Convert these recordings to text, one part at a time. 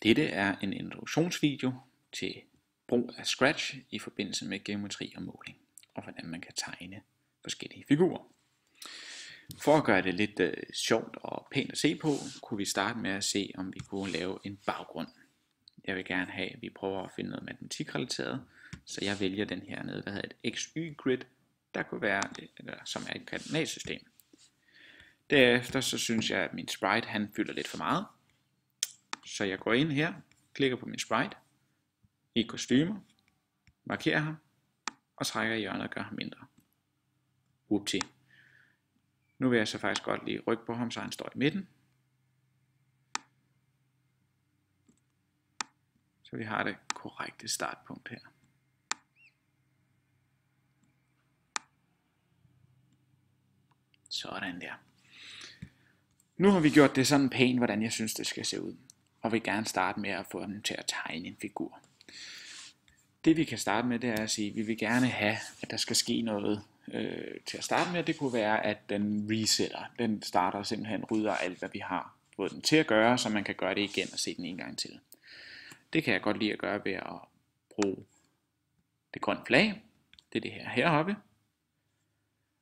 Dette er en introduktionsvideo til brug af Scratch i forbindelse med geometri og måling, og hvordan man kan tegne forskellige figurer. For at gøre det lidt sjovt og pænt at se på, kunne vi starte med at se, om vi kunne lave en baggrund. Jeg vil gerne have, at vi prøver at finde noget matematikrelateret, så jeg vælger den her nede, der hedder et XY-grid, der kunne være, som er et koordinatsystem. Derefter så synes jeg, at min sprite han fylder lidt for meget. Så jeg går ind her, klikker på min sprite, i kostymer, markerer ham, og trækker i hjørnet og gør ham mindre. Upti. Nu vil jeg så faktisk godt lige rykke på ham, så han står i midten. Så vi har det korrekte startpunkt her. Sådan der. Nu har vi gjort det sådan pænt, hvordan jeg synes det skal se ud. Og vil gerne starte med at få dem til at tegne en figur. Det vi kan starte med, det er at sige, at vi vil gerne have, at der skal ske noget til at starte med. Det kunne være, at den resetter. Den starter simpelthen, rydder alt, hvad vi har fået den til at gøre, så man kan gøre det igen og se den en gang til. Det kan jeg godt lide at gøre ved at bruge det grønne flag. Det er det her heroppe.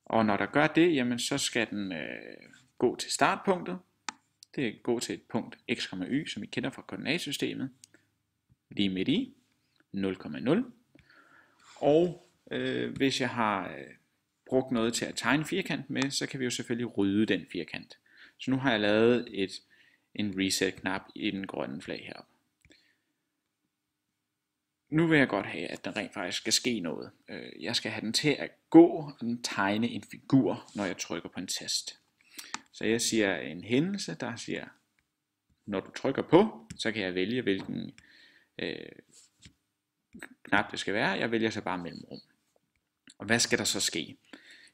Og når der gør det, jamen så skal den gå til startpunktet. Det er gå til et punkt x, y, som vi kender fra koordinatsystemet. Lige midt i 0,0. Og hvis jeg har brugt noget til at tegne firkant med, så kan vi jo selvfølgelig rydde den firkant. Så nu har jeg lavet en reset-knap i den grønne flag heroppe. Nu vil jeg godt have, at der rent faktisk skal ske noget. Jeg skal have den til at gå og tegne en figur, når jeg trykker på en tast. Så jeg siger en hændelse, der siger, når du trykker på, så kan jeg vælge, hvilken knap det skal være. Jeg vælger så bare mellemrum. Og hvad skal der så ske?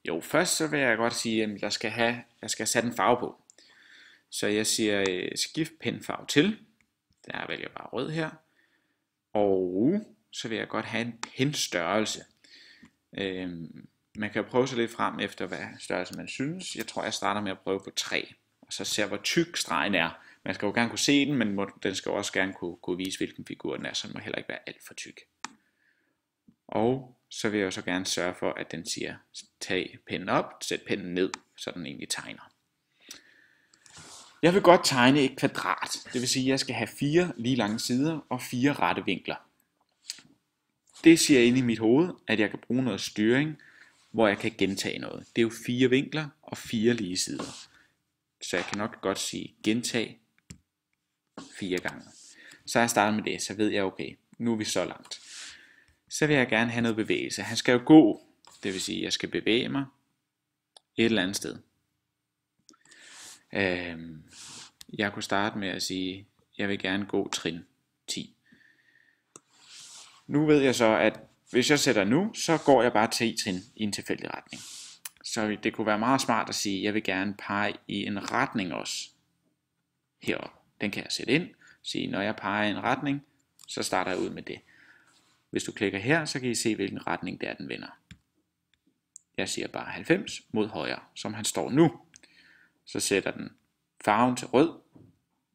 Jo, først så vil jeg godt sige, at jeg skal have sat en farve på. Så jeg siger skift penfarve til. Der vælger jeg bare rød her. Og så vil jeg godt have en penstørrelse. Man kan jo prøve sig lidt frem efter, hvad størrelse man synes. Jeg tror, jeg starter med at prøve på 3. Og så ser, hvor tyk stregen er. Man skal jo gerne kunne se den, men den skal også gerne kunne vise, hvilken figur den er. Så den må heller ikke være alt for tyk. Og så vil jeg så gerne sørge for, at den siger, tag pennen op, sæt pennen ned, så den egentlig tegner. Jeg vil godt tegne et kvadrat. Det vil sige, at jeg skal have 4 lige lange sider og 4 rette vinkler. Det siger inde i mit hoved, at jeg kan bruge noget styring, hvor jeg kan gentage noget. Det er jo 4 vinkler og 4 lige sider. Så jeg kan nok godt sige gentag 4 gange. Så jeg starter med det, så ved jeg, okay, nu er vi så langt. Så vil jeg gerne have noget bevægelse. Han skal jo gå, det vil sige, at jeg skal bevæge mig et eller andet sted. Jeg kunne starte med at sige, at jeg vil gerne gå trin 10. Nu ved jeg så, at hvis jeg sætter nu, så går jeg bare 10 trin i en tilfældig retning. Så det kunne være meget smart at sige, at jeg vil gerne pege i en retning også. Heroppe. Den kan jeg sætte ind. Sige, når jeg peger i en retning, så starter jeg ud med det. Hvis du klikker her, så kan I se, hvilken retning det er, den vender. Jeg siger bare 90 mod højre, som han står nu. Så sætter den farven til rød,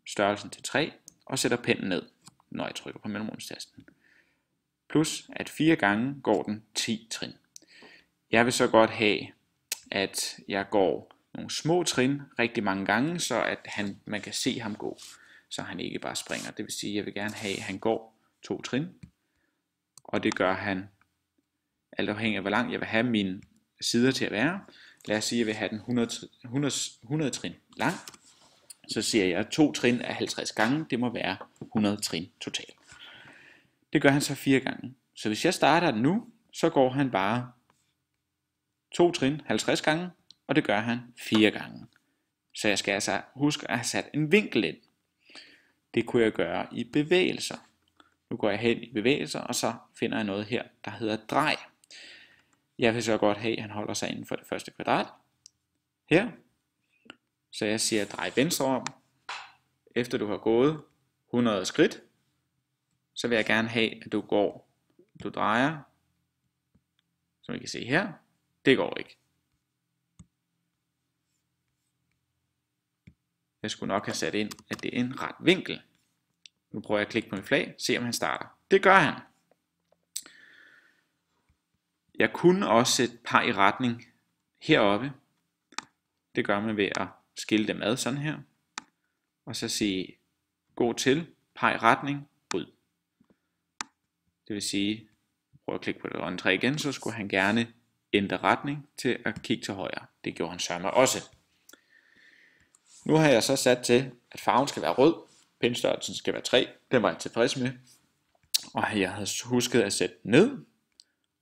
størrelsen til 3, og sætter pennen ned, når jeg trykker på mellemrumstasten. Plus at 4 gange går den 10 trin. Jeg vil så godt have, at jeg går nogle små trin rigtig mange gange, så at man kan se ham gå, så han ikke bare springer. Det vil sige, at jeg vil gerne have, at han går 2 trin, og det gør han alt afhængig af, hvor lang jeg vil have mine sider til at være. Lad os sige, at jeg vil have den 100 trin lang. Så siger jeg, at 2 trin af 50 gange, det må være 100 trin totalt. Det gør han så 4 gange. Så hvis jeg starter den nu, så går han bare 2 trin 50 gange, og det gør han 4 gange. Så jeg skal altså huske at have sat en vinkel ind. Det kunne jeg gøre i bevægelser. Nu går jeg hen i bevægelser, og så finder jeg noget her, der hedder drej. Jeg vil så godt have, at han holder sig inden for det første kvadrat. Her. Så jeg siger, drej venstre om. Efter du har gået 100 skridt, så vil jeg gerne have, at du drejer, som I kan se her. Det går ikke. Jeg skulle nok have sat ind, at det er en ret vinkel. Nu prøver jeg at klikke på mit flag, se om han starter. Det gør han. Jeg kunne også sætte par i retning heroppe. Det gør man ved at skille dem ad sådan her. Og så sige, gå til, par i retning, ryd. Det vil sige, prøv at klikke på det grønne træ igen, så skulle han gerne ændre retning til at kigge til højre. Det gjorde han sørme også. Nu har jeg så sat til, at farven skal være rød, pindstørrelsen skal være 3, den var jeg tilfreds med. Og jeg havde husket at sætte den ned,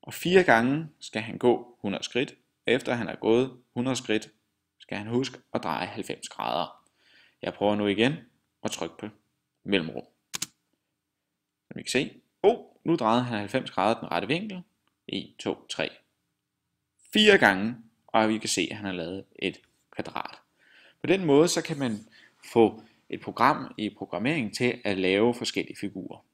og 4 gange skal han gå 100 skridt. Efter han har gået 100 skridt, skal han huske at dreje 90 grader. Jeg prøver nu igen at trykke på mellemrum. Som I kan se, nu drejede han 90 grader den rette vinkel. 1, 2, 3, 4 gange, og vi kan se, at han har lavet et kvadrat. På den måde så kan man få et program i programmering til at lave forskellige figurer.